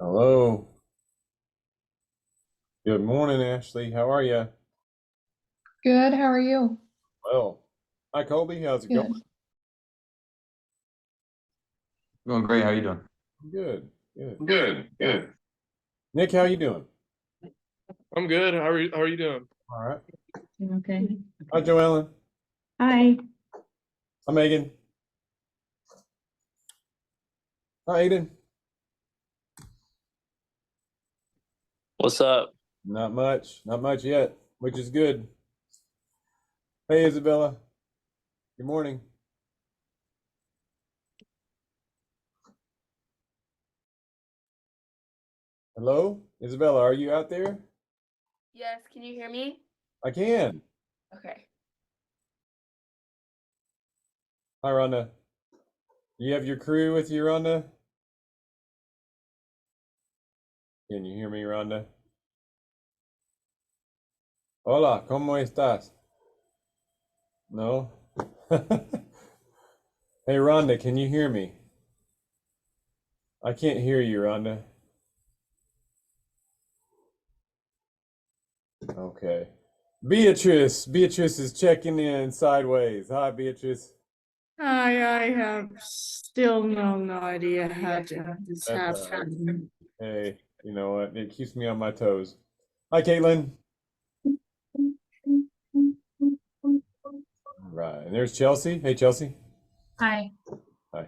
Hello. Good morning, Ashley. How are you? Good. How are you? Well, hi, Colby. How's it going? Good. Doing great. How you doing? Good. Good. Good, good. Nick, how you doing? I'm good. How are you doing? All right. Okay. Hi, Joellen. Hi. Hi, Megan. Hi, Aiden. What's up? Not much. Not much yet, which is good. Hey, Isabella. Good morning. Hello? Isabella, are you out there? Yes, can you hear me? I can. Okay. Hi, Rhonda. You have your crew with you, Rhonda? Can you hear me, Rhonda? Hola, ¿cómo estás? No? Hey, Rhonda, can you hear me? I can't hear you, Rhonda. Okay. Beatrice is checking in sideways. Hi, Beatrice. I have still no idea how to have this That's all right. happen. Hey, you know what? It keeps me on my toes. Hi, Caitlin. All right, and there's Chelsea. Hey, Chelsea. Hi. Hi.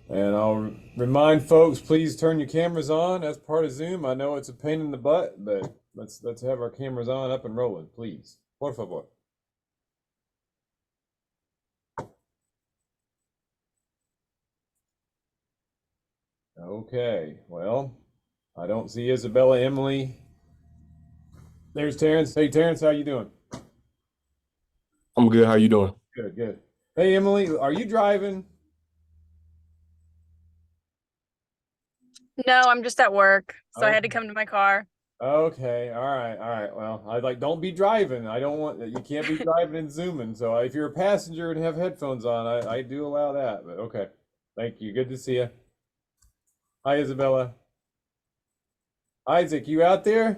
And I'll remind folks, please turn your cameras on. That's part of Zoom. I know it's a pain in the butt, but let's have our cameras on, up and rolling, please. Por favor. Okay, well, I don't see Isabella, Emily. There's Terrence. Hey, Terrence, how you doing? I'm good. How you doing? Good, good. Hey, Emily, are you driving? No, I'm just at work, so I had to Okay. come to my car. Okay, all right, all right. Well, I like don't be driving. I don't want you can't be driving and zooming. So if you're a passenger and have headphones on, I do allow that. But okay, thank you. Good to see you. Hi, Isabella. Isaac, you out there?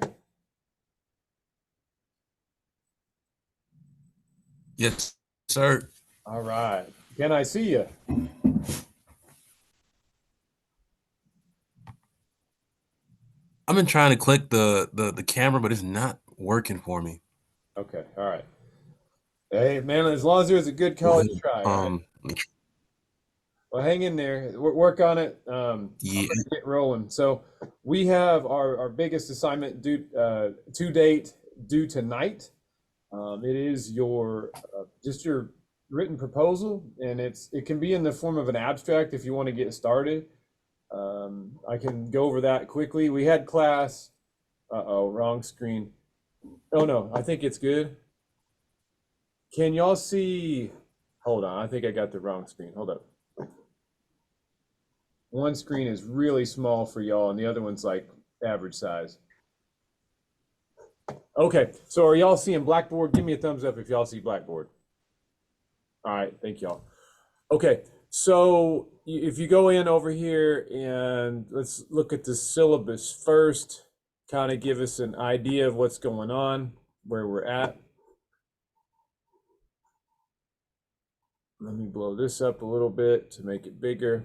Yes, sir. All right. Can I see you? I've been trying to click the camera, but it's not working for me. Okay, all right. Hey, man, as long as there's a good college try, all right? Um, Well, hang in there. Work on it. yeah. Let's get rolling. So we have our biggest assignment due to date due tonight. It is your just your written proposal, and it can be in the form of an abstract if you want to get started. I can go over that quickly. We had class. Uh-oh, wrong screen. Oh no, I think it's good. Can y'all see? Hold on, I think I got the wrong screen. Hold up. One screen is really small for y'all, and the other one's like average size. Okay, so are y'all seeing Blackboard? Give me a thumbs up if y'all see Blackboard. All right, thank y'all. Okay, so if you go in over here and let's look at the syllabus first, kind of give us an idea of what's going on, where we're at. Let me blow this up a little bit to make it bigger.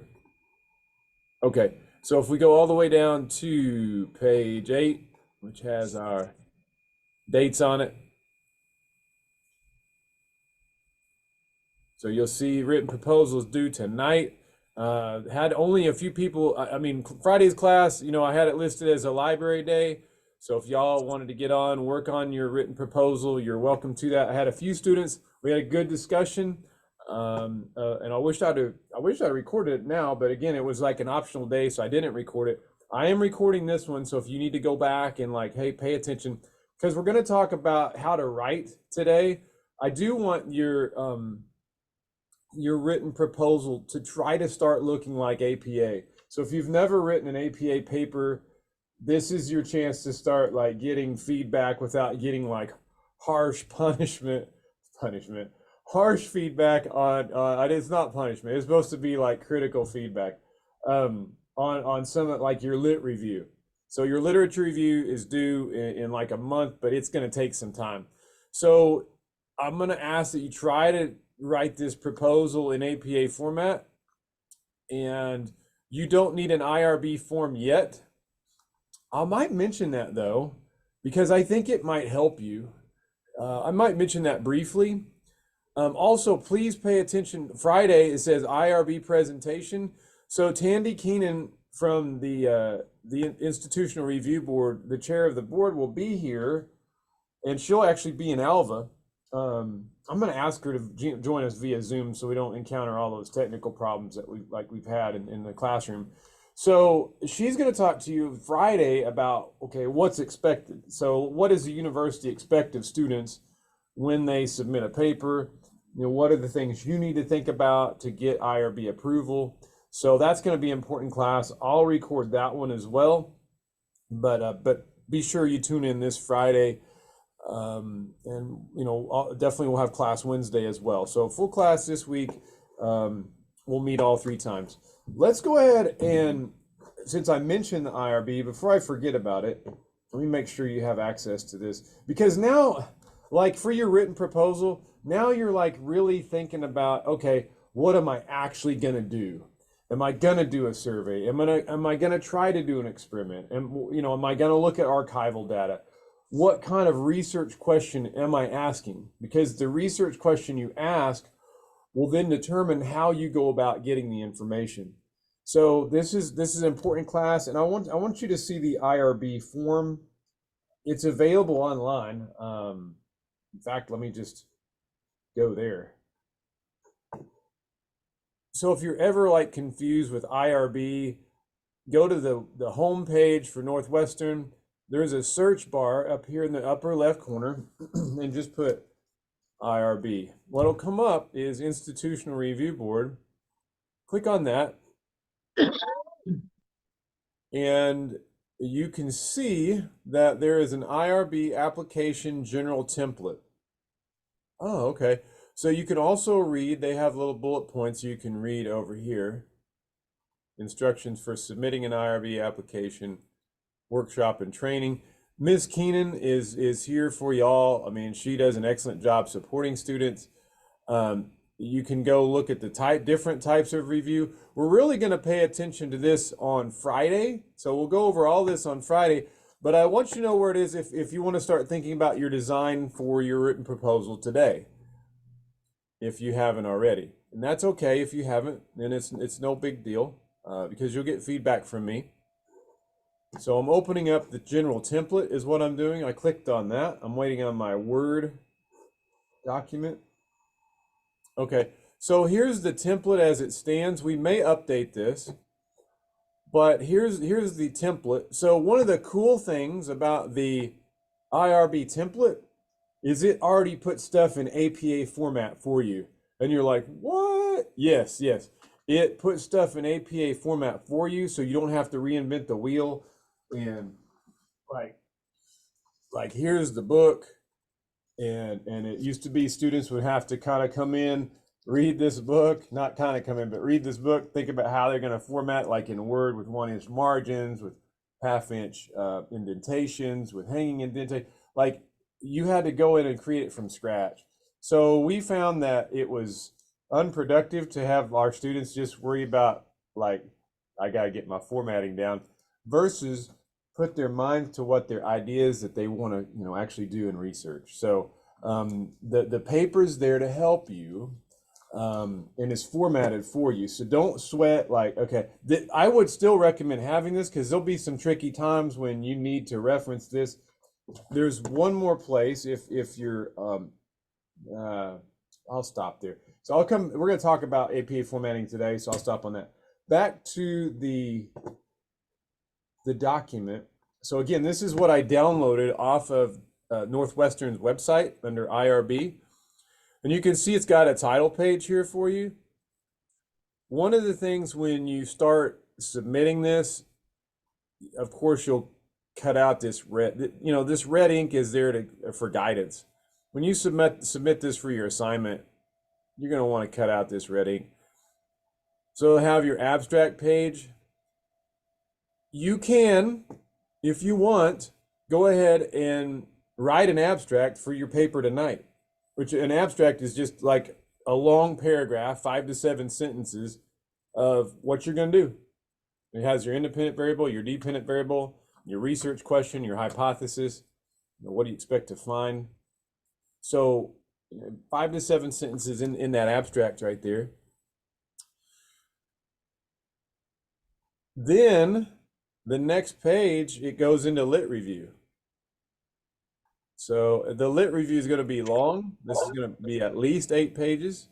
Okay, so if we go all the way down to page 8, which has our dates on it. So you'll see written proposals due tonight. Had only a few people. I mean, Friday's class, I had it listed as a library day. So if y'all wanted to get on, work on your written proposal, you're welcome to that. I had a few students. We had a good discussion. And I wish I'd recorded it now, but again, it was like an optional day, so I didn't record it. I am recording this one, so if you need to go back and like, hey, pay attention, because we're going to talk about how to write today. I do want your written proposal to try to start looking like APA. So if you've never written an APA paper, this is your chance to start like getting feedback without getting like harsh punishment, harsh feedback on, it's not punishment. It's supposed to be like critical feedback. on some of like your lit review. So your literature review is due in like a month, but it's going to take some time. So I'm going to ask that you try to write this proposal in APA format, and you don't need an IRB form yet. I might mention that though, because I think it might help you. I might mention that briefly. Also, please pay attention. Friday, it says IRB presentation. So Tandy Keenan from the Institutional Review Board, the chair of the board, will be here, and she'll actually be in Alva. I'm going to ask her to join us via Zoom so we don't encounter all those technical problems that we've had in the classroom. So she's going to talk to you Friday about, okay, what's expected. So what does the university expect of students when they submit a paper? You know, what are the things you need to think about to get IRB approval? So that's going to be an important class. I'll record that one as well, but be sure you tune in this Friday. And you know, definitely we'll have class Wednesday as well. So full class this week. We'll meet all 3 times. Let's go ahead and, since I mentioned the IRB, before I forget about it, let me make sure you have access to this, because now, like for your written proposal, now you're like really thinking about, okay, what am I actually going to do? Am I going to do a survey? Am I going to try to do an experiment? And, you know, am I going to look at archival data? What kind of research question am I asking? Because the research question you ask will then determine how you go about getting the information. So this is an important class, and I want you to see the IRB form. It's available online. In fact, let me just go there. So if you're ever like confused with IRB, go to the home page for Northwestern. There's a search bar up here in the upper left corner, and just put IRB. What'll come up is Institutional Review Board. Click on that, and you can see that there is an IRB application general template. Oh, okay. So you can also read, they have little bullet points you can read over here. Instructions for submitting an IRB application, workshop and training. Ms. Keenan is here for y'all. I mean, she does an excellent job supporting students. You can go look at the different types of review. We're really going to pay attention to this on Friday. So we'll go over all this on Friday, but I want you to know where it is if you want to start thinking about your design for your written proposal today, if you haven't already. And that's okay if you haven't, then it's no big deal, because you'll get feedback from me. So I'm opening up the general template is what I'm doing. I clicked on that. I'm waiting on my Word document. Okay, so here's the template as it stands. We may update this, but here's the template. So one of the cool things about the IRB template is it already puts stuff in APA format for you. And you're like, what? Yes. It puts stuff in APA format for you, so you don't have to reinvent the wheel. And like here's the book, and it used to be students would have to kind of come in, read this book, not kind of come in, but read this book, think about how they're going to format, like in Word with 1-inch margins, with 1/2-inch indentations, with hanging indentation. Like you had to go in and create it from scratch. So we found that it was unproductive to have our students just worry about, like, I got to get my formatting down, versus put their mind to what their ideas that they want to, you know, actually do in research. So the paper's there to help you, and it's formatted for you. So don't sweat, like, okay, I would still recommend having this, because there'll be some tricky times when you need to reference this. There's one more place if you're, I'll stop there. So we're going to talk about APA formatting today, so I'll stop on that. Back to the document. So again, this is what I downloaded off of Northwestern's website under IRB. And you can see it's got a title page here for you. One of the things when you start submitting this, of course, you'll cut out this red, you know, this red ink is there for guidance. When you submit this for your assignment, you're going to want to cut out this red ink. So have your abstract page. you can, if you want, go ahead and write an abstract for your paper tonight, which an abstract is just like a long paragraph, 5 to 7 sentences of what you're going to do. It has your independent variable, your dependent variable, your research question, your hypothesis. What do you expect to find? So 5 to 7 sentences in that abstract right there. Then the next page, it goes into lit review. So the lit review is going to be long. This is going to be at least 8 pages.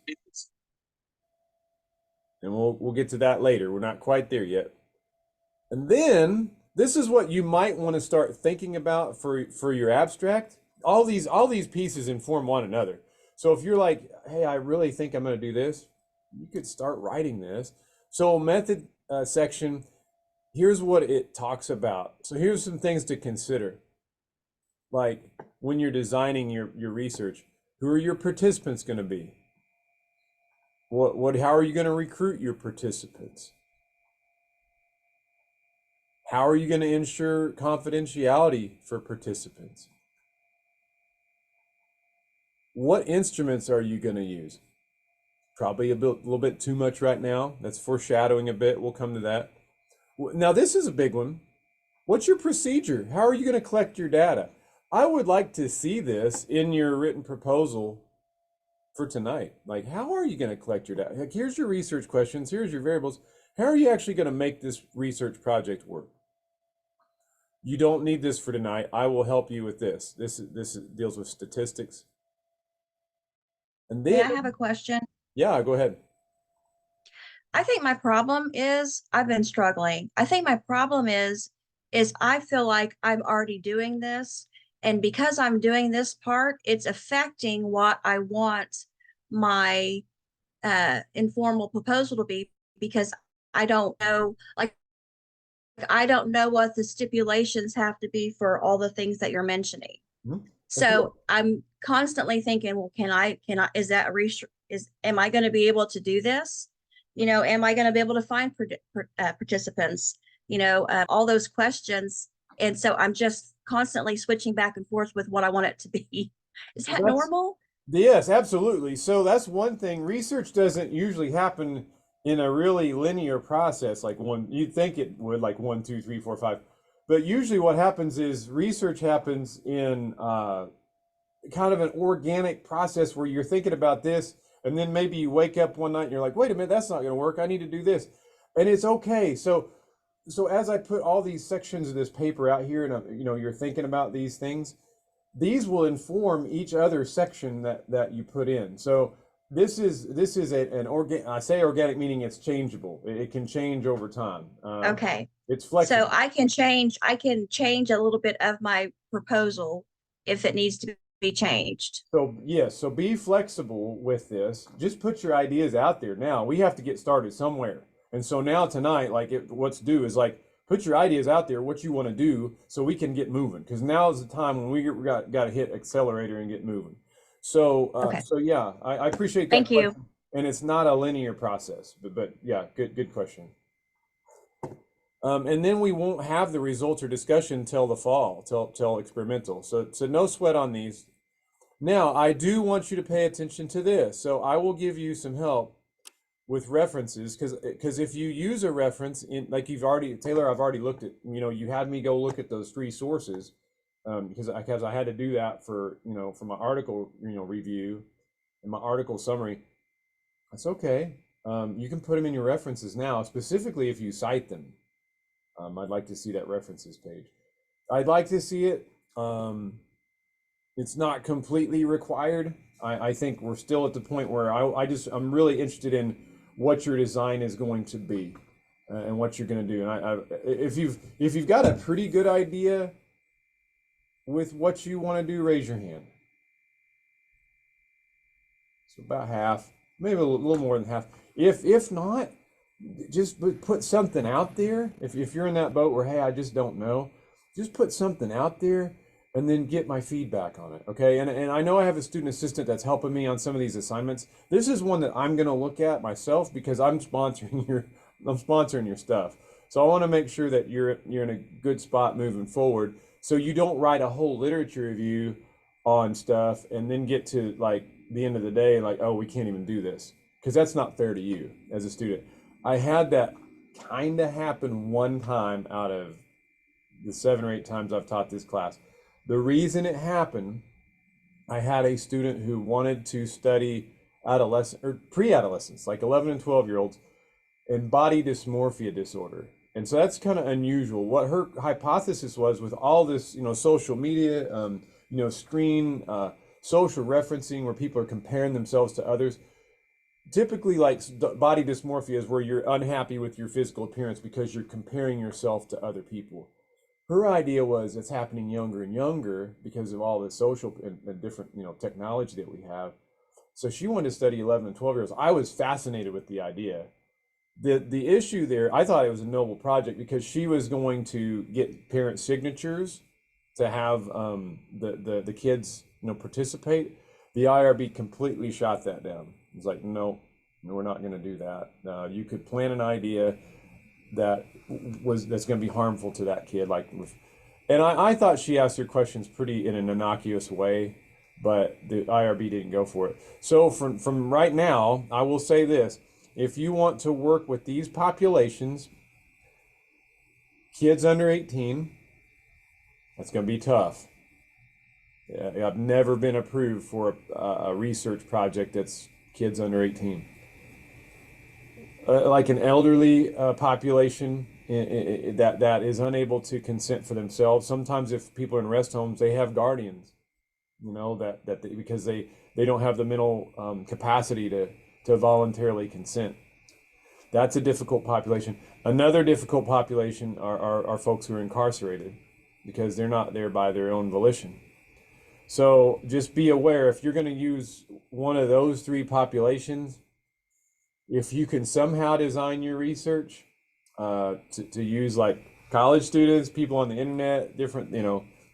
And we'll get to that later. We're not quite there yet. And then this is what you might want to start thinking about for your abstract. All these pieces inform one another. So if you're like, hey, I really think I'm going to do this, you could start writing this. So method section, here's what it talks about. So here's some things to consider. Like when you're designing your research, who are your participants going to be? How are you going to recruit your participants? How are you going to ensure confidentiality for participants? What instruments are you going to use? Probably a little bit too much right now. That's foreshadowing a bit. We'll come to that. Now, this is a big one. What's your procedure? How are you going to collect your data? I would like to see this in your written proposal for tonight. Like, how are you going to collect your data? Like, here's your research questions. Here's your variables. How are you actually going to make this research project work? You don't need this for tonight. I will help you with this. This deals with statistics. And then, May I have a question? yeah, go ahead. I think my problem is I've been struggling. I think my problem is I feel like I'm already doing this. And because I'm doing this part, it's affecting what I want my informal proposal to be, because I don't know, like, I don't know what the stipulations have to be for all the things that you're mentioning. Mhm. So I'm constantly thinking, well, can I, is that am I going to be able to do this? You know, am I going to be able to find participants? You know, all those questions. And so I'm just constantly switching back and forth with what I want it to be. Is that normal? Yes, absolutely. So that's one thing. Research doesn't usually happen in a really linear process, like you'd think it would, like 1, 2, 3, 4, 5. But usually what happens is research happens in kind of an organic process where you're thinking about this, and then maybe you wake up one night and you're like, wait a minute, that's not going to work. I need to do this. And it's okay. So as I put all these sections of this paper out here, and you know, you're thinking about these things, these will inform each other section that you put in. So this is an organic. I say organic meaning it's changeable. It can change over time. Okay. It's flexible. So I can change a little bit of my proposal if it needs to be changed. So yes, so be flexible with this. Just put your ideas out there. Now we have to get started somewhere. And so now tonight, like what's due is like, put your ideas out there, what you want to do, so we can get moving. Because now is the time when we got to hit accelerator and get moving. So, Okay. So yeah, I appreciate that. Thank you. question. And it's not a linear process, but yeah, good question. And then we won't have the results or discussion till the fall, till experimental. So no sweat on these. Now, I do want you to pay attention to this. So I will give you some help with references, because if you use a reference in, like Taylor, I've already looked at, you know, you had me go look at those 3 sources, because I had to do that for my article, review and my article summary. That's okay. You can put them in your references now, specifically if you cite them. I'd like to see that references page. I'd like to see it. It's not completely required. I think we're still at the point where I'm really interested in what your design is going to be and what you're going to do. And if you've got a pretty good idea with what you want to do, raise your hand. So about half, maybe a little more than half. If not, just put something out there. If you're in that boat where, hey, I just don't know, just put something out there and then get my feedback on it, okay? And I know I have a student assistant that's helping me on some of these assignments. This is one that I'm gonna look at myself because I'm sponsoring your stuff. So I want to make sure that you're in a good spot moving forward, so you don't write a whole literature review on stuff and then get to like the end of the day like, oh, we can't even do this, because that's not fair to you as a student. I had that kind of happen one time out of the 7 or 8 times I've taught this class. The reason it happened, I had a student who wanted to study adolescent or pre-adolescents, like 11 and 12-year-olds, and body dysmorphia disorder. And so that's kind of unusual. What her hypothesis was, with all this, social media, screen, social referencing where people are comparing themselves to others, typically like body dysmorphia is where you're unhappy with your physical appearance because you're comparing yourself to other people. Her idea was it's happening younger and younger because of all the social and different, technology that we have. So she wanted to study 11 and 12-year-olds. I was fascinated with the idea. The issue there, I thought it was a noble project because she was going to get parent signatures to have the kids, participate. The IRB completely shot that down. It's like, no, we're not going to do that. You could plan an idea that's going to be harmful to that kid. And I thought she asked her questions pretty in an innocuous way, but the IRB didn't go for it. So from right now, I will say this. If you want to work with these populations, kids under 18, that's going to be tough. Yeah, I've never been approved for a research project that's kids under 18. Like an elderly population that is unable to consent for themselves. Sometimes if people are in rest homes, they have guardians, because they don't have the mental capacity to voluntarily consent. That's a difficult population. Another difficult population are folks who are incarcerated because they're not there by their own volition. So just be aware, if you're going to use one of those 3 populations, if you can somehow design your research to use like college students, people on the internet, different,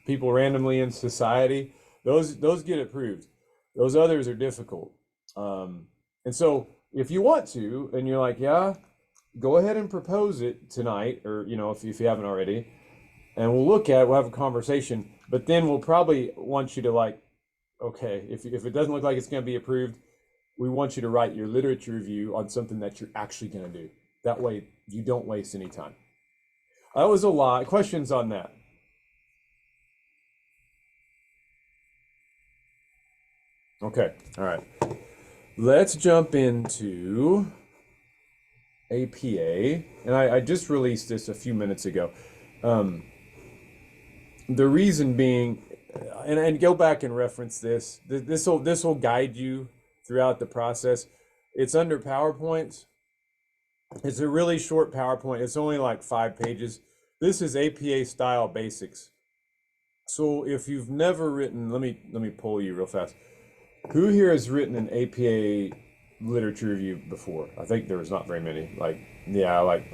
people randomly in society, those get approved. Those others are difficult. And so if you want to, and you're like, yeah, go ahead and propose it tonight, or, if you haven't already, and we'll have a conversation, but then we'll probably want you to okay, if it doesn't look like it's going to be approved, we want you to write your literature review on something that you're actually going to do. That way you don't waste any time. That was a lot. Questions on that? Okay. All right. Let's jump into APA. And I just released this a few minutes ago. The reason being, and go back and reference this. This will guide you throughout the process. It's under PowerPoints. It's a really short PowerPoint. It's only like 5 pages. This is APA style basics. So if you've never written, let me pull you real fast. Who here has written an APA literature review before? I think there was not very many. Like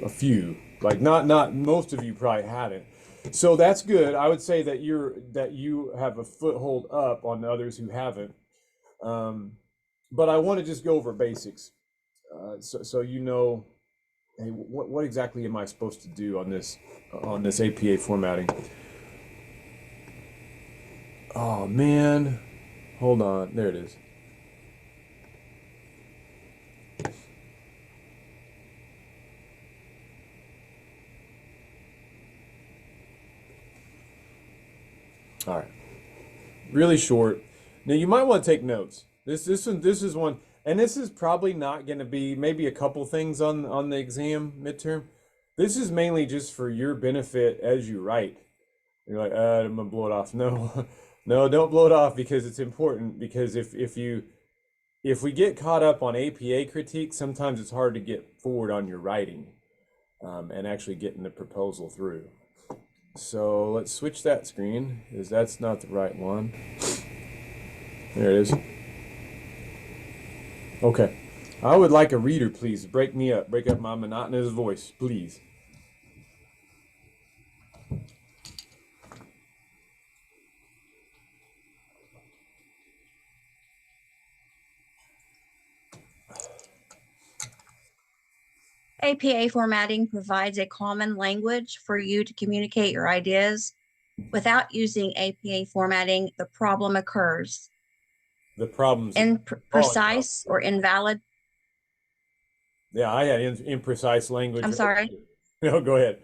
a few. Like not most of you probably hadn't. So that's good. I would say that you have a foothold up on the others who haven't. But I want to just go over basics, so hey, what exactly am I supposed to do on this APA formatting? Oh man, hold on, there it is. All right, really short. Now you might want to take notes. This is one, and this is probably not going to be, maybe a couple things on the exam midterm. This is mainly just for your benefit as you write. You're like, I'm gonna blow it off. No, no, don't blow it off, because it's important. Because if we get caught up on APA critique, sometimes it's hard to get forward on your writing, and actually getting the proposal through. So let's switch that screen, because that's not the right one. There it is. Okay. I would like a reader, please. Break me up. Break up my monotonous voice, please. APA formatting provides a common language for you to communicate your ideas. Without using APA formatting, the problem occurs. The problems. Imprecise or invalid. Yeah, I had imprecise language. I'm sorry. No, go ahead.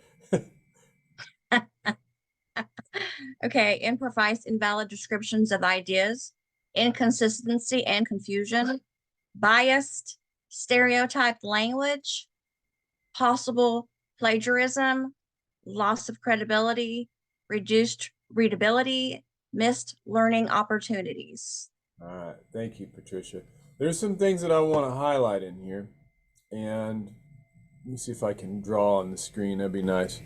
Okay, imprecise, invalid descriptions of ideas, inconsistency and confusion, biased, stereotyped language, possible plagiarism, loss of credibility, reduced readability, missed learning opportunities. All right, thank you, Patricia. There's some things that I want to highlight in here, and let me see if I can draw on the screen. That'd be nice.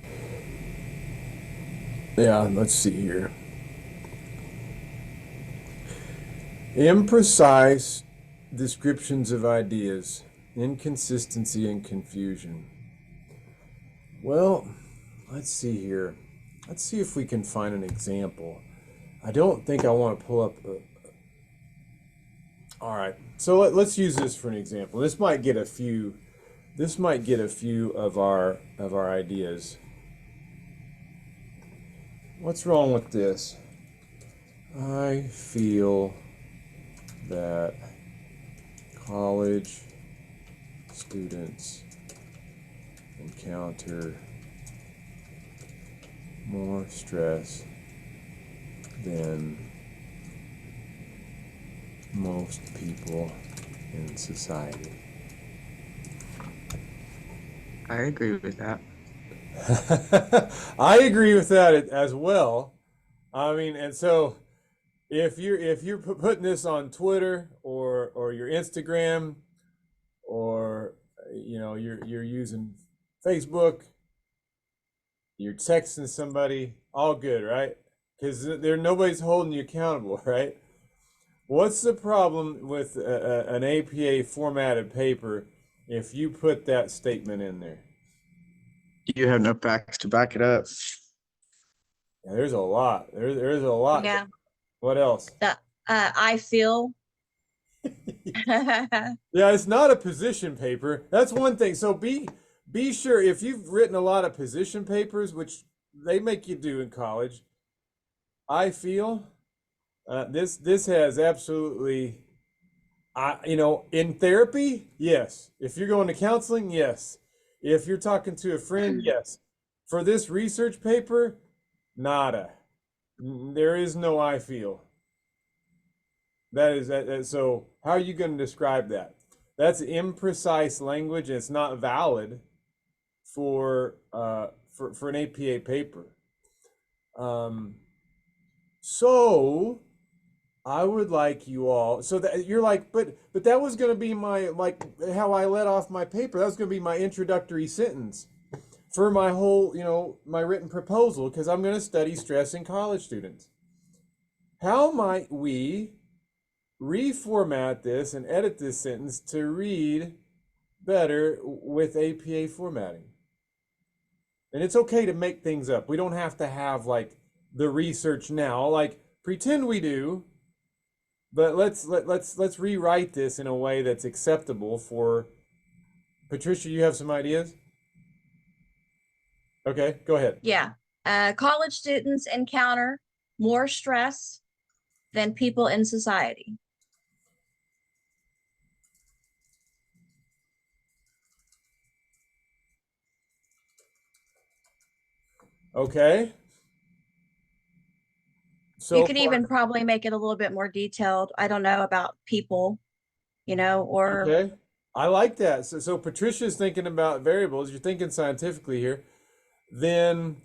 Yeah, let's see here. Imprecise descriptions of ideas, inconsistency and confusion. Well, let's see here. Let's see if we can find an example. I don't think I want to pull up all right, so let's use this for an example. This might get a few of our ideas. What's wrong with this? I feel that college students encounter more stress than most people in society. I agree with that. I agree with that as well. I mean, and so if you're putting this on Twitter or your Instagram, or you're using Facebook, you're texting somebody, all good, right? Because nobody's holding you accountable, right? What's the problem with an APA formatted paper if you put that statement in there? You have no facts to back it up. Yeah, there's a lot. There's a lot. Yeah. What else? I feel. Yeah, it's not a position paper. That's one thing. So be sure, if you've written a lot of position papers, which they make you do in college, I feel this has absolutely, in therapy, yes. If you're going to counseling, yes. If you're talking to a friend, yes. For this research paper, nada. There is no I feel. That is that. So how are you going to describe that? That's imprecise language, and it's not valid for an APA paper. So I would like you all. So that you're like, but that was going to be my, like, how I let off my paper. That was going to be my introductory sentence for my whole, my written proposal, because I'm going to study stress in college students. How might we reformat this and edit this sentence to read better with APA formatting? And it's okay to make things up. We don't have to have like the research now. Like, pretend we do, but let's rewrite this in a way that's acceptable for. Patricia, you have some ideas? Okay, go ahead. Yeah. College students encounter more stress than people in society. Okay. So You could even probably make it a little bit more detailed. I don't know about people, or okay. I like that. So Patricia's thinking about variables. You're thinking scientifically here. Then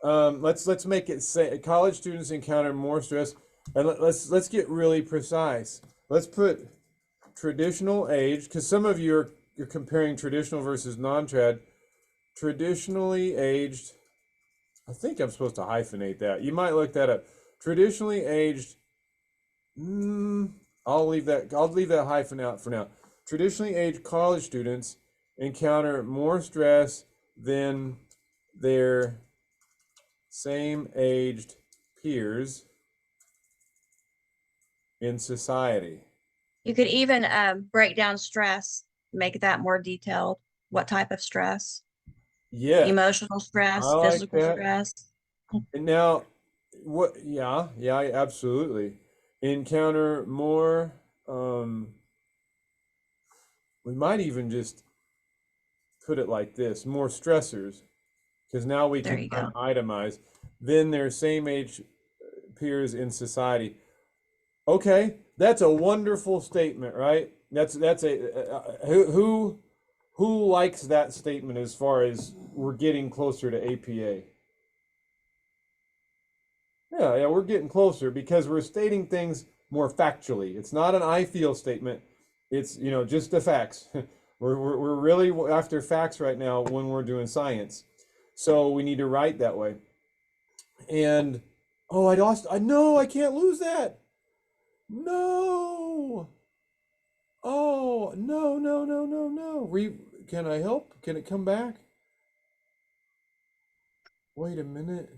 let's make it say college students encounter more stress, and let's get really precise. Let's put traditional age, because some of you you're comparing traditional versus non-trad. Traditionally aged. I think I'm supposed to hyphenate that. You might look that up. Traditionally aged. I'll leave that hyphen out for now. Traditionally aged college students encounter more stress than their same aged peers in society. you could even break down stress, make that more detailed. what type of stress? Yeah. Emotional stress, I like physical that. stress? And now, what? Yeah, absolutely. Encounter more. We might even just put it like this: more stressors, because now we There can you kind go. of itemize. Then their same age peers in society. Okay, that's a wonderful statement, right? That's who likes that statement as far as we're getting closer to APA. Yeah, we're getting closer because we're stating things more factually. It's not an I feel statement. It's, just the facts. We're really after facts right now when we're doing science. So we need to write that way. And oh, I can't lose that. No. Oh, no. Can I help? Can it come back? Wait a minute.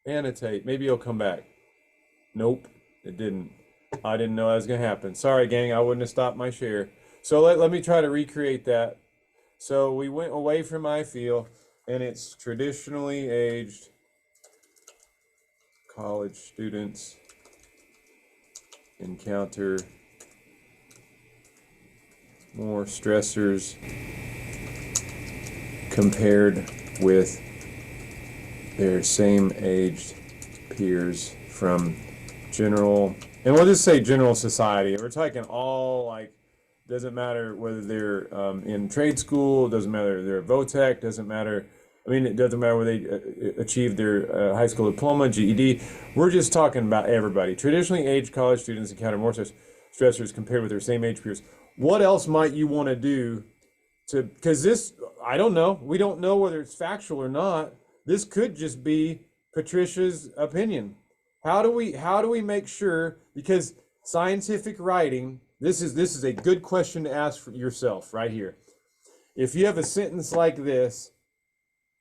Annotate. Maybe it'll come back. Nope, it didn't. I didn't know that was gonna happen. Sorry, gang, I wouldn't have stopped my share. So let me try to recreate that. So we went away from I feel, and it's traditionally aged college students encounter more stressors compared with their same aged peers from general, and we'll just say general society. We're talking all, like, doesn't matter whether they're in trade school, doesn't matter if they're a VOTEC, doesn't matter. I mean, it doesn't matter whether they achieved their high school diploma, GED. We're just talking about everybody. Traditionally aged college students encounter more stressors compared with their same age peers. What else might you want to do to, because this, I don't know. We don't know whether it's factual or not. This could just be Patricia's opinion. How do we make sure, because scientific writing, this is a good question to ask for yourself right here. If you have a sentence like this,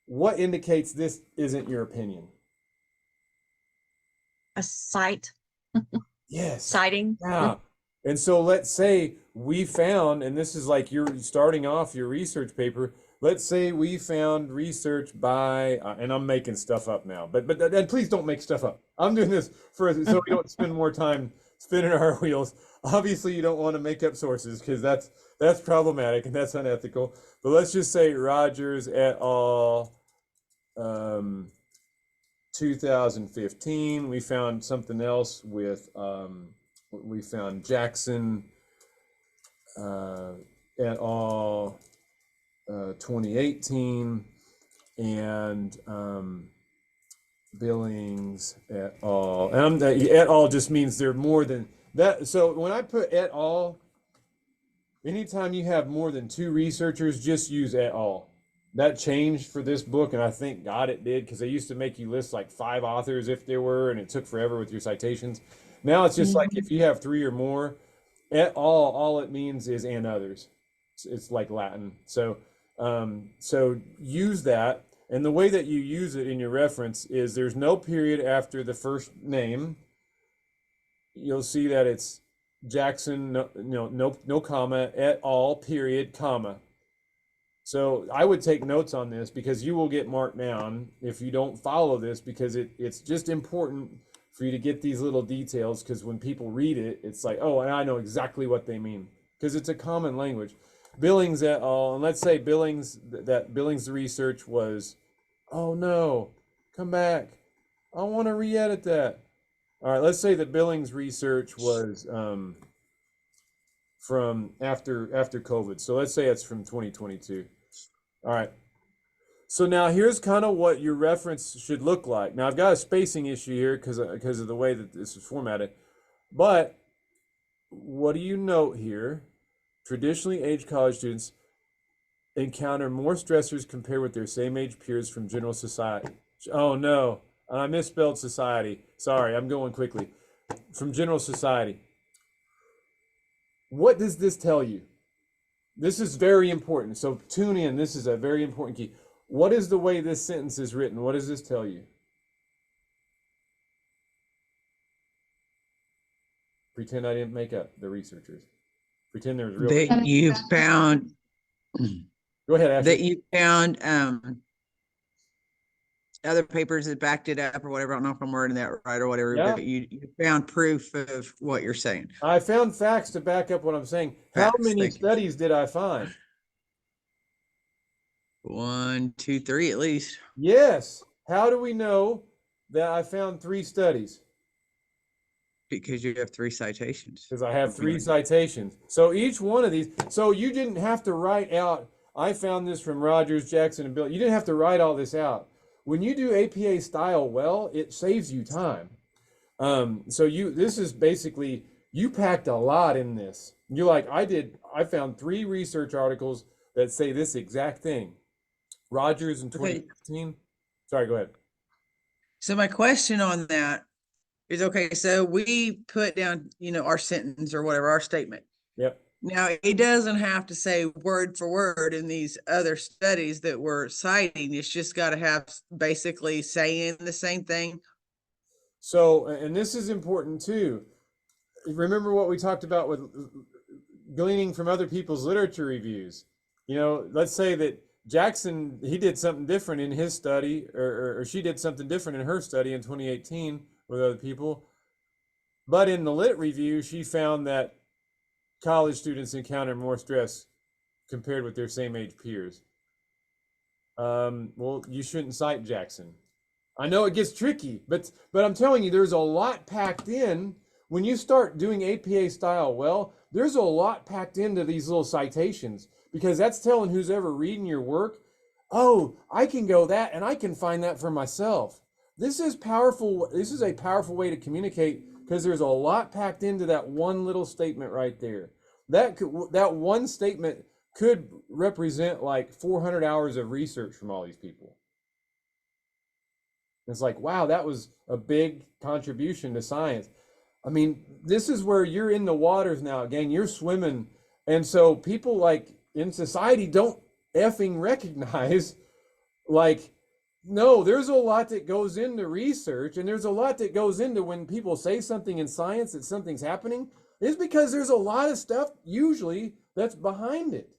what indicates this isn't your opinion? A site, Yes. citing? Yeah. And so let's say we found, and this is like you're starting off your research paper. Let's say we found research by, and I'm making stuff up now, but and please don't make stuff up. I'm doing this so we don't spend more time spinning our wheels. Obviously, you don't want to make up sources because that's problematic and that's unethical. But let's just say Rogers et al. 2015. We found something else with we found Jackson et al. 2018 and Billings et al. And et al. Just means they're more than that. So when I put et al., anytime you have more than 2 researchers, just use et al. That changed for this book, and I thank God it did, because they used to make you list like 5 authors if there were, and it took forever with your citations. Now it's just like if you have 3 or more, et al., all it means is and others. It's like Latin. So use that, and the way that you use it in your reference is there's no period after the first name. You'll see that it's Jackson, no comma, et al., period, comma. So I would take notes on this, because you will get marked down if you don't follow this, because it's just important for you to get these little details, because when people read it, it's like, oh, and I know exactly what they mean, because it's a common language. Billings et al., and let's say Billings research was, oh no, come back. I want to re-edit that. All right, let's say that Billings research was from after COVID. So let's say it's from 2022. All right. So now here's kind of what your reference should look like. Now I've got a spacing issue here because of the way that this is formatted. But what do you note here? Traditionally aged college students encounter more stressors compared with their same age peers from general society. Oh no, I misspelled society. Sorry, I'm going quickly. From general society. What does this tell you? This is very important. So tune in. This is a very important key. What is the way this sentence is written? What does this tell you? Pretend I didn't make up the researchers. Pretend there's real. That you found Go ahead, Ashley. That you found other papers that backed it up or whatever. I don't know if I'm wording that right or whatever, Yeah. but you found proof of what you're saying. I found facts to back up what I'm saying. How Facts, many thank you. studies did I find? 1, 2, 3 at least. Yes. How do we know that I found 3 studies? Because you have 3 citations. Because I have 3 citations. So each one of these, so you didn't have to write out, I found this from Rogers, Jackson, and Bill. You didn't have to write all this out. When you do APA style well, it saves you time. So this is basically, you packed a lot in this. You're like, I found 3 research articles that say this exact thing. Rogers in 2015. Sorry, go ahead. So my question on that is, okay, so we put down, our sentence or whatever, our statement. Yep. Now, it doesn't have to say word for word in these other studies that we're citing. It's just got to have basically saying the same thing. So, and this is important too. Remember what we talked about with gleaning from other people's literature reviews. Let's say that Jackson, he did something different in his study, or she did something different in her study in 2018 with other people. But in the lit review, she found that college students encounter more stress compared with their same age peers. Well, you shouldn't cite Jackson. I know it gets tricky, but I'm telling you, there's a lot packed in. When you start doing APA style well, there's a lot packed into these little citations, because that's telling who's ever reading your work, oh, I can go that and I can find that for myself. This is powerful. This is a powerful way to communicate, because there's a lot packed into that one little statement right there. That one statement could represent like 400 hours of research from all these people. It's like, wow, that was a big contribution to science. I mean, this is where you're in the waters now, gang. You're swimming. And so people like in society don't effing recognize, like, no, there's a lot that goes into research, and there's a lot that goes into when people say something in science that something's happening. It's because there's a lot of stuff usually that's behind it.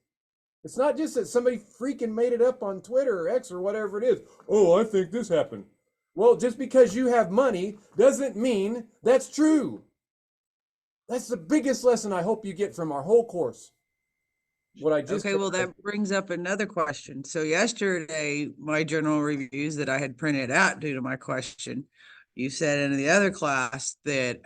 It's not just that somebody freaking made it up on Twitter or X or whatever it is. Oh, I think this happened. Well, just because you have money doesn't mean that's true. That's the biggest lesson I hope you get from our whole course. What I just Okay, well, that brings up another question. So yesterday, my journal reviews that I had printed out due to my question, you said in the other class that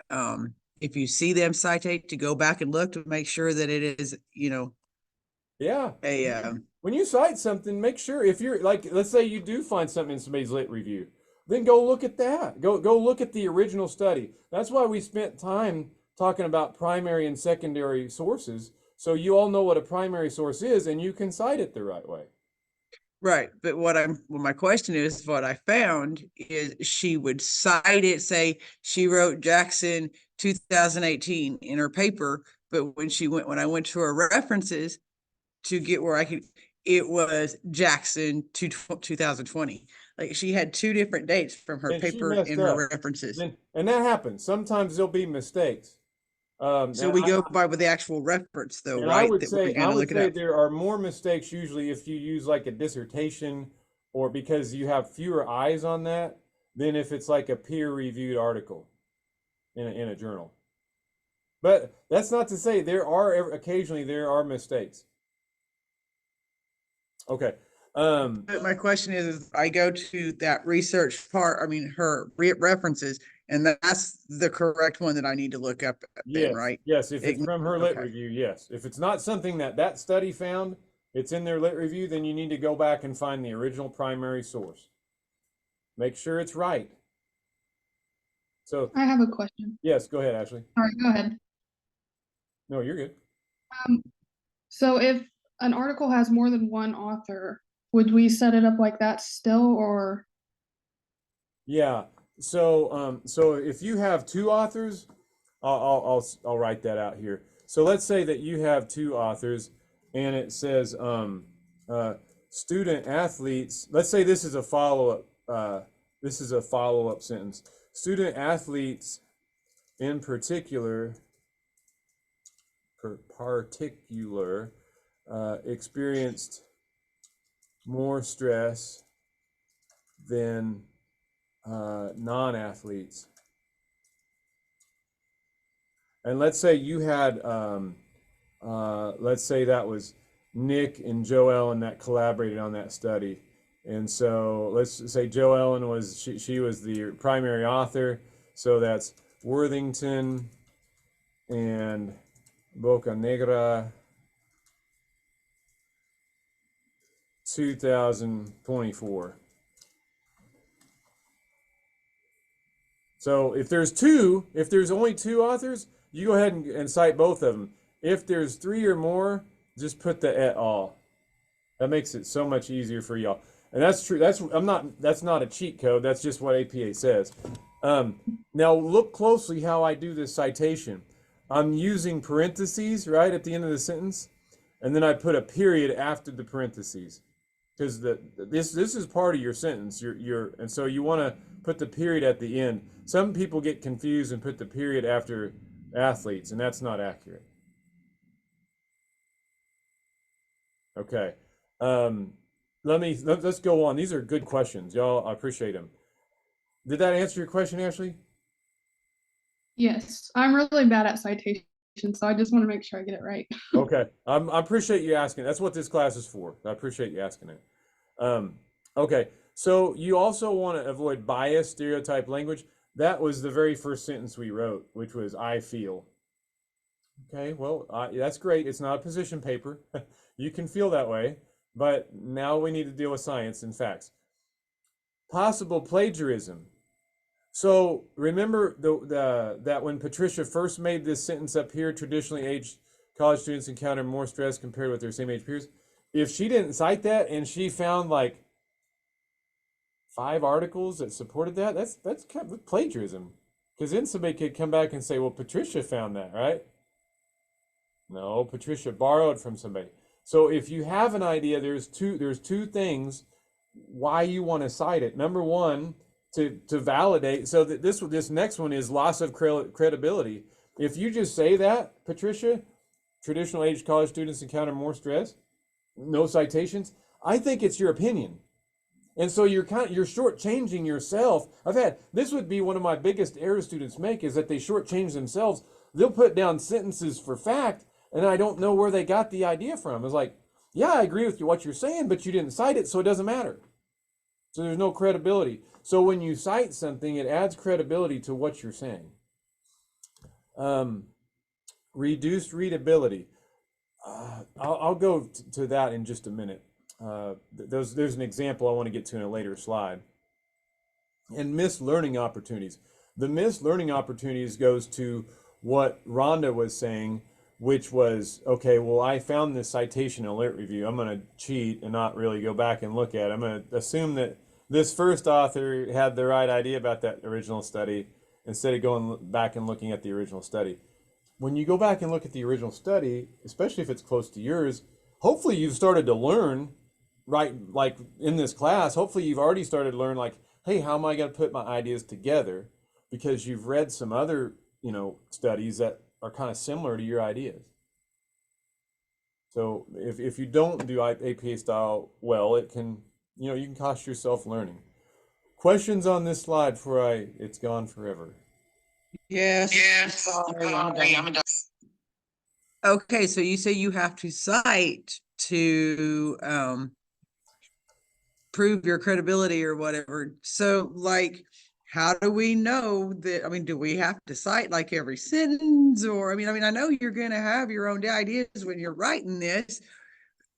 if you see them citate, to go back and look to make sure that it is, yeah. a When you cite something, make sure, if you're like, let's say you do find something in somebody's lit review, then go look at that. Go look at the original study. That's why we spent time talking about primary and secondary sources, so you all know what a primary source is and you can cite it the right way. Right. But my question is, what I found is she would cite it, say she wrote Jackson 2018 in her paper, but when I went to her references to get where it was Jackson 2020. Like, she had 2 different dates from her And she paper messed and her up. references. And that happens. Sometimes there'll be mistakes. So and we go by with the actual reference, though, And right? I would That we're say, gonna look it up. there are more mistakes usually if you use like a dissertation, or because you have fewer eyes on that than if it's like a peer-reviewed article in a journal. But that's not to say occasionally there are mistakes. Okay. But my question is, I go to that research part, her references, and that's the correct one that I need to look up then, right? Yes, if it's from her lit Okay. review, yes. If it's not something that study found, it's in their lit review, then you need to go back and find the original primary source. Make sure it's right. So, I have a question. yes, go ahead, Ashley. All right, go ahead. No, you're good. So if an article has more than one author, would we set it up like that still, or? Yeah. So if you have 2 authors, I'll write that out here. So let's say that you have 2 authors, and it says student athletes. Let's say this is a follow-up. This is a follow-up sentence. Student athletes, in particular, experienced more stress than non-athletes. And let's say you had, let's say that was Nick and Joe Ellen that collaborated on that study. And so let's say Joe Ellen was, she was the primary author. So that's Worthington and Bocanegra, 2024. So if there's only two authors, you go ahead and cite both of them. If there's three or more, just put the et al. That makes it so much easier for y'all. And that's true. That's not a cheat code. That's just what APA says. Now look closely how I do this citation. I'm using parentheses right at the end of the sentence, and then I put a period after the parentheses, because this is part of your sentence. And so you want to put the period at the end. Some people get confused and put the period after athletes, and that's not accurate. Okay. Let's go on. These are good questions, y'all. I appreciate them. Did that answer your question, Ashley? Yes, I'm really bad at citation, so I just want to make sure I get it right. Okay. I appreciate you asking. That's what this class is for. I appreciate you asking it. Okay. So you also want to avoid bias, stereotype language. That was the very first sentence we wrote, which was I feel. Okay, well, that's great. It's not a position paper. You can feel that way, but now we need to deal with science and facts. Possible plagiarism. So remember that when Patricia first made this sentence up here, traditionally aged college students encounter more stress compared with their same age peers. If she didn't cite that and she found like 5 articles that supported that, that's kind of plagiarism. Because then somebody could come back and say, well, Patricia found that, right? No, Patricia borrowed from somebody. So if you have an idea, there's two things why you want to cite it. Number one, to validate. So that this next one is loss of credibility. If you just say that, Patricia, traditional age college students encounter more stress, no citations, I think it's your opinion. And so you're shortchanging yourself. This would be one of my biggest errors students make, is that they shortchange themselves. They'll put down sentences for fact, and I don't know where they got the idea from. It's like, yeah, I agree with what you're saying, but you didn't cite it, so it doesn't matter. So there's no credibility. So when you cite something, it adds credibility to what you're saying. Reduced readability. I'll go to that in just a minute. There's an example I want to get to in a later slide. And missed learning opportunities. The missed learning opportunities goes to what Rhonda was saying, which was, okay, well, I found this citation alert review. I'm going to cheat and not really go back and look at it. I'm going to assume that this first author had the right idea about that original study instead of going back and looking at the original study. When you go back and look at the original study, especially if it's close to yours, hopefully you've started to learn, right? Like in this class, hopefully you've already started to learn, like, hey, how am I going to put my ideas together? Because you've read some other, studies that are kind of similar to your ideas. So if you don't do APA style well, it can, you can cost yourself learning. Questions on this slide before it's gone forever? Yes. Sorry, I'm done. Okay, so you say you have to cite to prove your credibility or whatever. So like, how do we know that? Do we have to cite like every sentence? Or I know you're going to have your own ideas when you're writing this.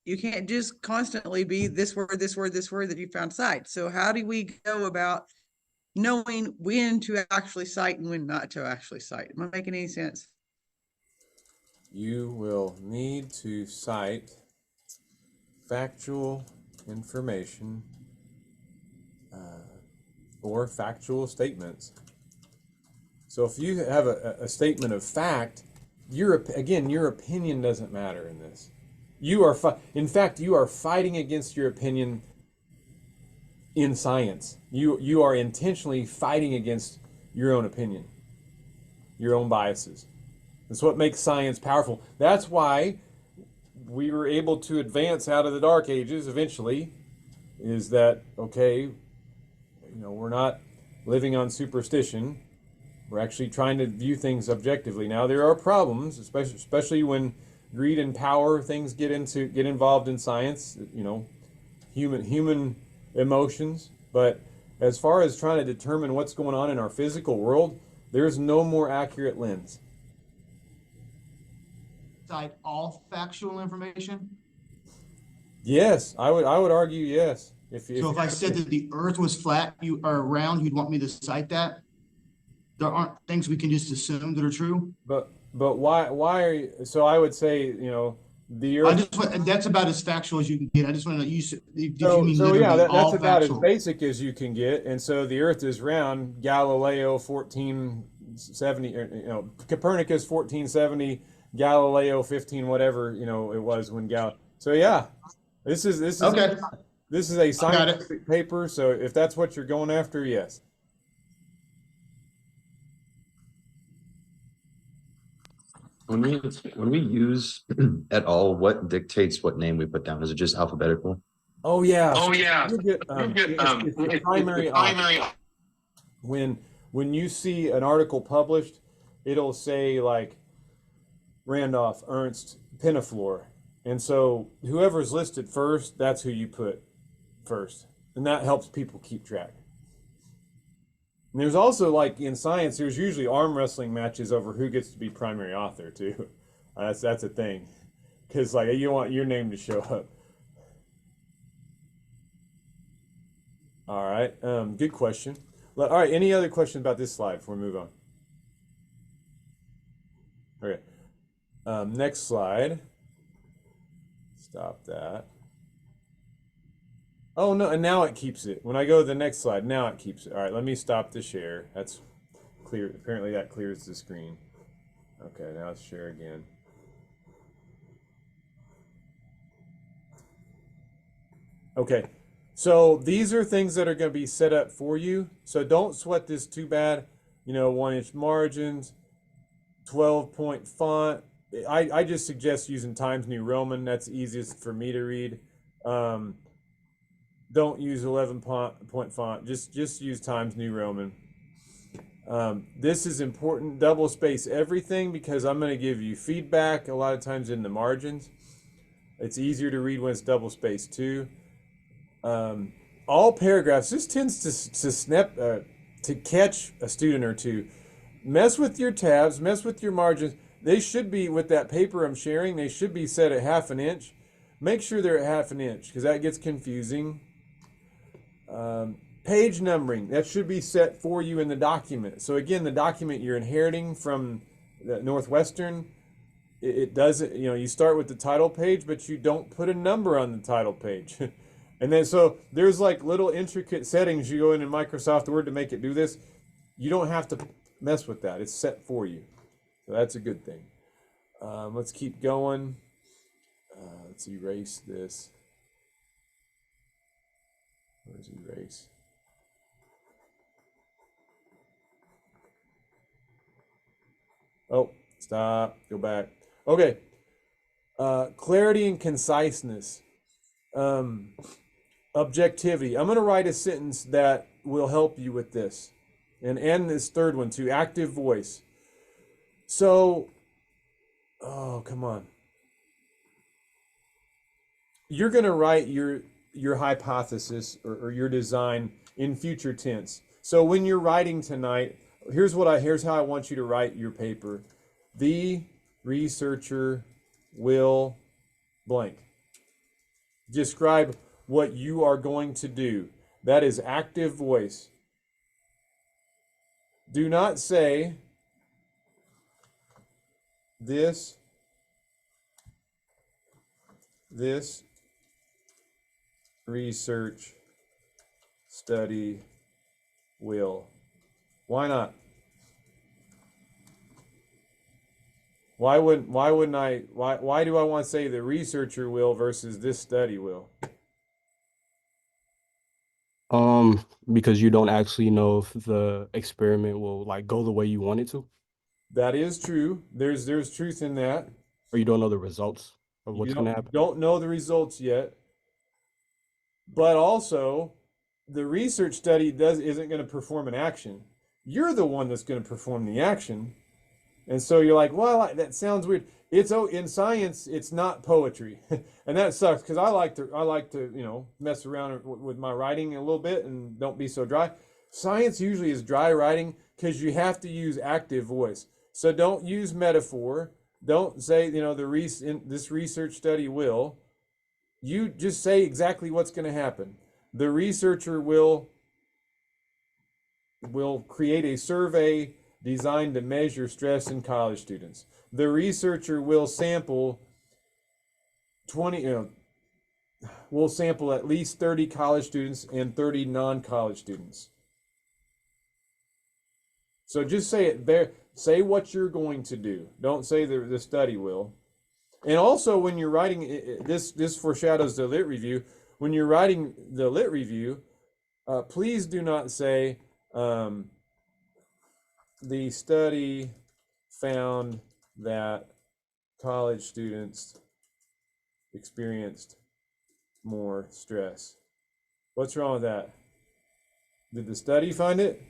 You can't just constantly be this word, this word, this word that you found cite. So how do we go about knowing when to actually cite and when not to actually cite? Am I making any sense? You will need to cite factual information or factual statements. So if you have a statement of fact, your opinion doesn't matter in this. In fact, you are fighting against your opinion in science. You are intentionally fighting against your own opinion, your own biases. That's what makes science powerful. That's why we were able to advance out of the Dark Ages eventually, is that, okay, you know, we're not living on superstition. We're actually trying to view things objectively. Now there are problems, especially when greed and power things get involved in science, you know, human emotions. But as far as trying to determine what's going on in our physical world, there's no more accurate lens. Cite all factual information? Yes, I would argue yes. So if I said that the earth was flat, you are round, you'd want me to cite that? There aren't things we can just assume that are true? But why are you, so I would say, you know, the I earth. just want, that's about as factual as you can get. I just want to know, did So, you mean so literally yeah, that's all about as factual? basic as you can get. And so the earth is round, Galileo 1470, or, you know, Copernicus 1470, Galileo 15 whatever, you know, it was when so yeah, this is Okay. this is a got it. scientific paper, so if that's what you're going after, yes. When we use at all, what dictates what name we put down? Is it just alphabetical? Oh yeah. Oh, yeah. You get, it's the primary author. When you see an article published, it'll say like Randolph, Ernst, Pinaflor. And so whoever's listed first, that's who you put first. And that helps people keep track. And there's also, like in science, there's usually arm wrestling matches over who gets to be primary author too. That's a thing. Because like you want your name to show up. All right, good question. All right, any other questions about this slide before we move on? Okay, next slide. Stop that. Oh no, and now it keeps it. When I go to the next slide, now it keeps it. All right, let me stop the share. That's clear. Apparently that clears the screen. Okay, now let's share again. Okay, so these are things that are going to be set up for you. So don't sweat this too bad. You know, 1-inch margins, 12-point font. I just suggest using Times New Roman. That's easiest for me to read. Don't use 11-point font. Just use Times New Roman. This is important. Double space everything because I'm going to give you feedback a lot of times in the margins. It's easier to read when it's double spaced too. All paragraphs. This tends to catch a student or two. Mess with your tabs. Mess with your margins. They should be, with that paper I'm sharing, they should be set at 1/2 inch. Make sure they're at 1/2 inch because that gets confusing. Page numbering, that should be set for you in the document. So again, the document you're inheriting from the Northwestern, it doesn't, you know, you start with the title page, but you don't put a number on the title page. And then, so there's like little intricate settings you go in Microsoft Word to make it do this. You don't have to mess with that. It's set for you. So that's a good thing. Let's keep going. Let's erase this. Where's erase? Oh, stop. Go back. Okay. Clarity and conciseness. Objectivity. I'm going to write a sentence that will help you with this. And this third one too. Active voice. So, oh, come on. You're going to write your hypothesis or your design in future tense. So when you're writing tonight, here's how I want you to write your paper. The researcher will blank. Describe what you are going to do. That is active voice. Do not say this research study will. Why not? Why do I want to say the researcher will versus this study will? Because you don't actually know if the experiment will like go the way you want it to, That is true. There's truth in that. or you don't know the results of You what's going to happen? don't know the results yet, but also the research study isn't going to perform an action. You're the one that's going to perform the action. And so you're like, well, that sounds weird. It's in science, it's not poetry, and that sucks because I like to mess around with my writing a little bit and don't be so dry. Science usually is dry writing because you have to use active voice. So don't use metaphor. Don't say this research study will. You just say exactly what's going to happen. The researcher will create a survey designed to measure stress in college students. The researcher will sample will sample at least 30 college students and 30 non-college students. So just say it there. Say what you're going to do. Don't say the study will. And also when you're writing this foreshadows the lit review. When you're writing the lit review, please do not say the study found that college students experienced more stress. What's wrong with that? Did the study find it?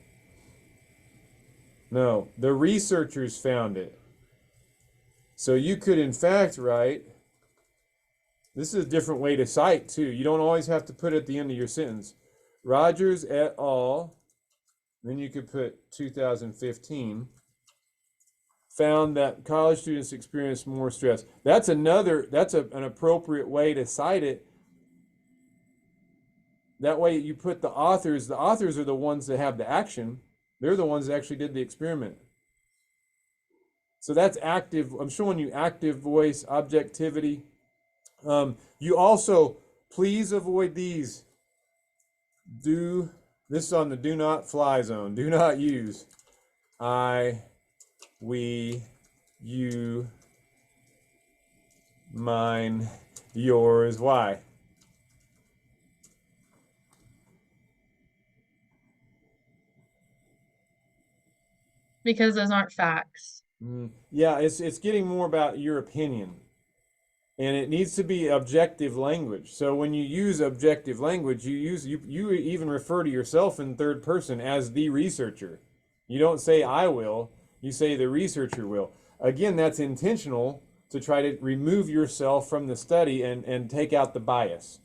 No, the researchers found it. So you could in fact write, this is a different way to cite too. You don't always have to put it at the end of your sentence. Rogers et al. Then you could put 2015 found that college students experience more stress. That's an appropriate way to cite it. That way you put the authors are the ones that have the action. They're the ones that actually did the experiment. So that's active. I'm showing you active voice, objectivity. You also, please avoid these. This is on the do not fly zone. Do not use I, we, you, mine, yours. Why? Because those aren't facts. Yeah, it's getting more about your opinion. And it needs to be objective language. So when you use objective language, you even refer to yourself in third person as the researcher. You don't say I will, you say the researcher will. Again, that's intentional to try to remove yourself from the study and take out the bias.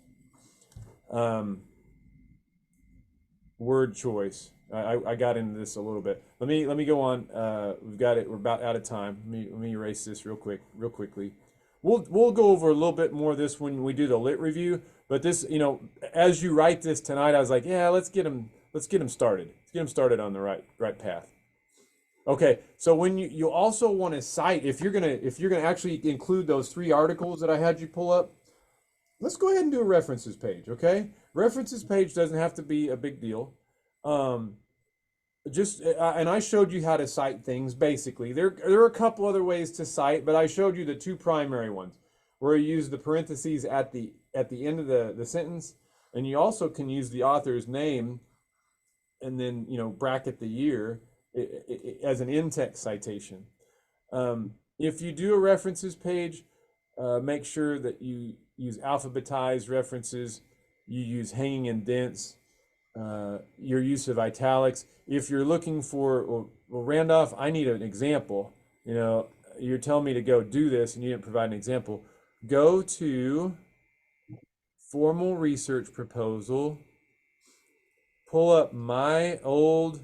Word choice. I got into this a little bit. Let me go on. We're about out of time. Let me erase this real quickly. We'll go over a little bit more of this when we do the lit review. But this, as you write this tonight, I was like, yeah, let's get them started. Let's get them started on the right path. Okay, so when you also want to cite, if you're gonna actually include those 3 articles that I had you pull up, let's go ahead and do a references page. Okay, references page doesn't have to be a big deal. And I showed you how to cite things. Basically, there are a couple other ways to cite, but I showed you the 2 primary ones, where you use the parentheses at the end of the sentence, and you also can use the author's name, and then bracket the year as an in-text citation. If you do a references page, make sure that you use alphabetized references, you use hanging indents, your use of italics. If you're looking for, well, Randolph, I need an example. You're telling me to go do this and you didn't provide an example. Go to formal research proposal, pull up my old,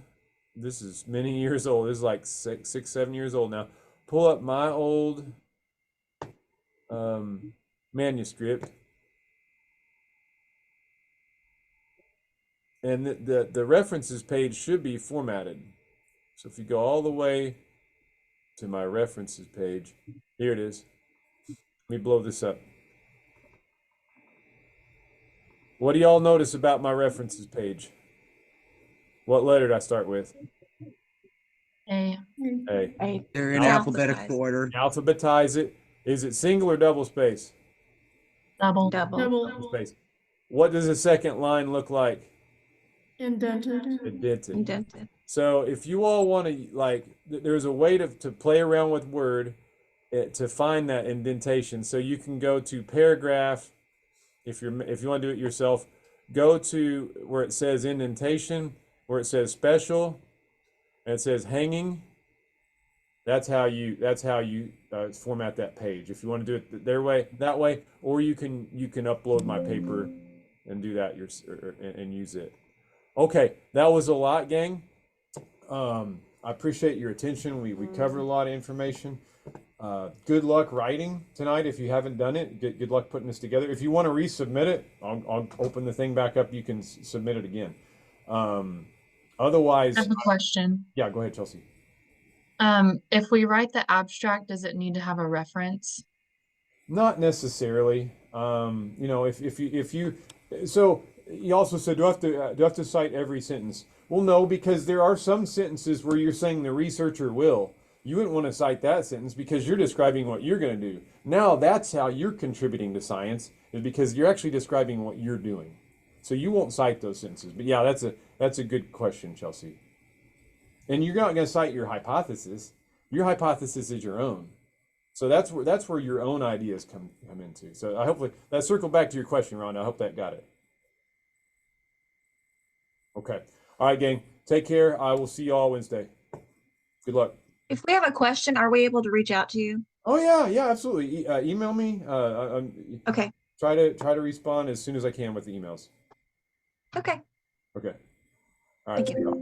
this is many years old, this is like 7 years old now. Pull up my old manuscript. And the references page should be formatted. So if you go all the way to my references page, here it is. Let me blow this up. What do y'all notice about my references page? What letter did I start with? A. A. They're in alphabetical order. Alphabetize it. Is it single or double space? Double. Double space. What does the second line look like? Indented. Indented. So if you all want to, there's a way to play around with Word to find that indentation. So you can go to paragraph, if you want to do it yourself, go to where it says indentation, where it says special, and it says hanging. That's how you format that page. If you want to do it that way, or you can upload my paper and do that and use it. Okay, that was a lot, gang. I appreciate your attention. We covered a lot of information. Good luck writing tonight if you haven't done it. Good luck putting this together. If you want to resubmit it, I'll open the thing back up. You can submit it again. Otherwise, I have a question. yeah, go ahead, Chelsea. If we write the abstract, does it need to have a reference? Not necessarily. If you so you also said do I have to cite every sentence? Well, no, because there are some sentences where you're saying the researcher will. You wouldn't want to cite that sentence because you're describing what you're going to do. Now that's how you're contributing to science, is because you're actually describing what you're doing. So you won't cite those sentences. But yeah, that's a good question, Chelsea. And you're not going to cite your hypothesis. Your hypothesis is your own. So that's where your own ideas come into. So I hopefully that circled back to your question, Rhonda. I hope that got it. Okay. All right, gang. Take care. I will see you all Wednesday. Good luck. If we have a question, are we able to reach out to you? Oh yeah, absolutely. Email me. Okay. Try to respond as soon as I can with the emails. Okay. Okay. All right. Thank you.